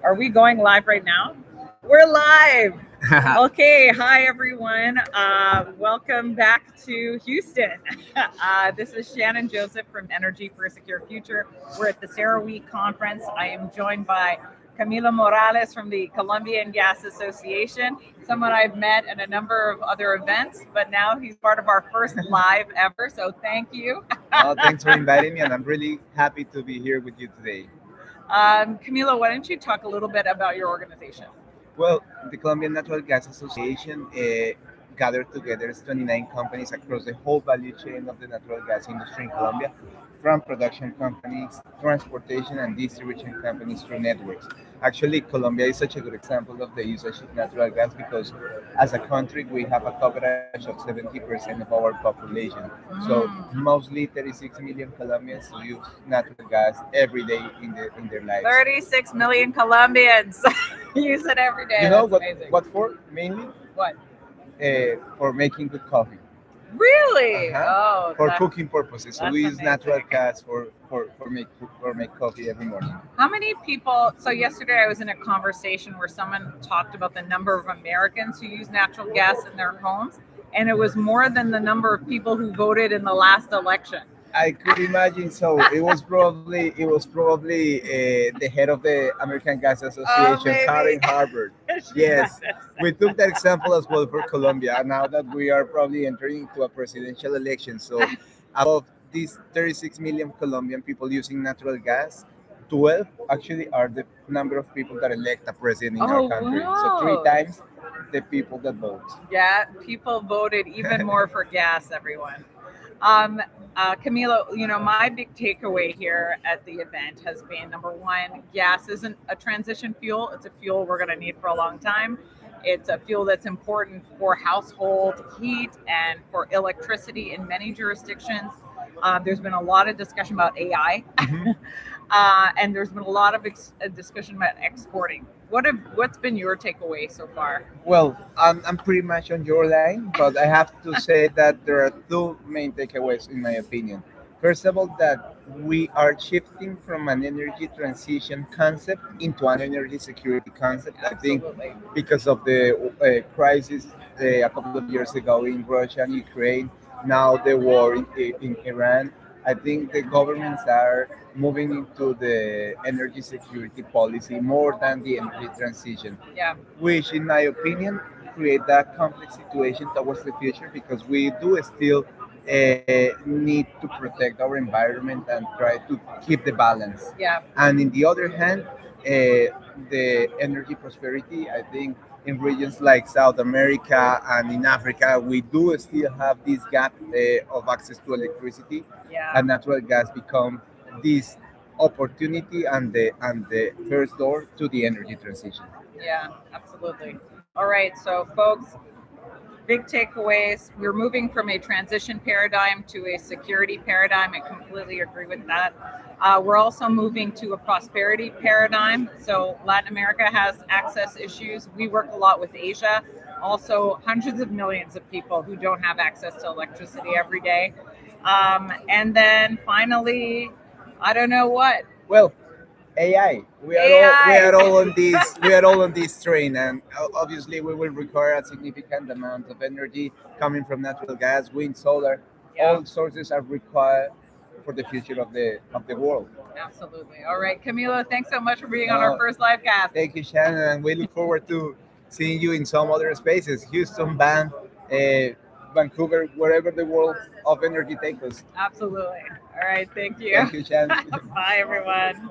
Are we going live right now? We're live. Okay, hi everyone. Welcome back to Houston. This is Shannon Joseph from Energy for a Secure Future. We're at the CERAWeek conference. I am joined by Camilo Morales from the Colombian Gas Association, someone I've met at a number of other events, but now he's part of our first live ever, so thank you. Thanks for inviting me, and I'm really happy to be here with you today. Camilo, why don't you talk a little bit about your organization? Well, the Colombian Natural Gas Association gathered together 29 companies across the whole value chain of the natural gas industry in Colombia, from production companies, transportation, and distribution companies through networks. Actually, Colombia is such a good example of the usage of natural gas because as a country, we have a coverage of 70% of our population. So mostly 36 million Colombians use natural gas every day in their lives. 36 million Colombians use it every day. You know That's amazing. what for? Mainly What? For making good coffee. Really? Oh, for cooking purposes. So we use amazing. natural gas for make coffee every morning. How many people? So yesterday I was in a conversation where someone talked about the number of Americans who use natural gas in their homes, and it was more than the number of people who voted in the last election. I could imagine. So it was probably the head of the American Gas Association, Karen Harvard. Yes, we took that example as well for Colombia. And now that we are probably entering into a presidential election, so out of these 36 million Colombian people using natural gas, 12 actually are the number of people that elect a president in our country. Wow. So 3 times the people that vote. Yeah, people voted even more for gas, everyone. Camilo, my big takeaway here at the event has been, number one, gas isn't a transition fuel. It's a fuel we're going to need for a long time. It's a fuel that's important for household heat and for electricity in many jurisdictions. There's been a lot of discussion about AI, and there's been a lot of discussion about exporting. What's been your takeaway so far? Well, I'm pretty much on your line, but I have to say that there are two main takeaways in my opinion. First of all, that we are shifting from an energy transition concept into an energy security concept. Absolutely. I think because of the crisis a couple of years ago in Russia and Ukraine, now the war in Iran, I think the governments are moving into the energy security policy more than the energy transition, which, in my opinion, create that complex situation towards the future because we do still need to protect our environment and try to keep the balance. Yeah. And in the other hand, the energy prosperity, I think in regions like South America and in Africa, we do still have this gap of access to electricity, and natural gas become this opportunity and the first door to the energy transition. Yeah, absolutely. All right, so folks, big takeaways. We're moving from a transition paradigm to a security paradigm. I completely agree with that. We're also moving to a prosperity paradigm. So Latin America has access issues. We work a lot with Asia. Also, hundreds of millions of people who don't have access to electricity every day. And then finally, I don't know what. Well, AI. We are all on this. We are all on this train, and obviously we will require a significant amount of energy coming from natural gas, wind, solar. All sources are required for the future of the world. Absolutely. All right, Camilo, thanks so much for being on our first live cast. Thank you, Shannon, and we look forward to seeing you in some other spaces, Houston, Band, Vancouver, wherever the world of energy takes us. Absolutely. All right, thank you. Thank you, Shannon. Bye, everyone.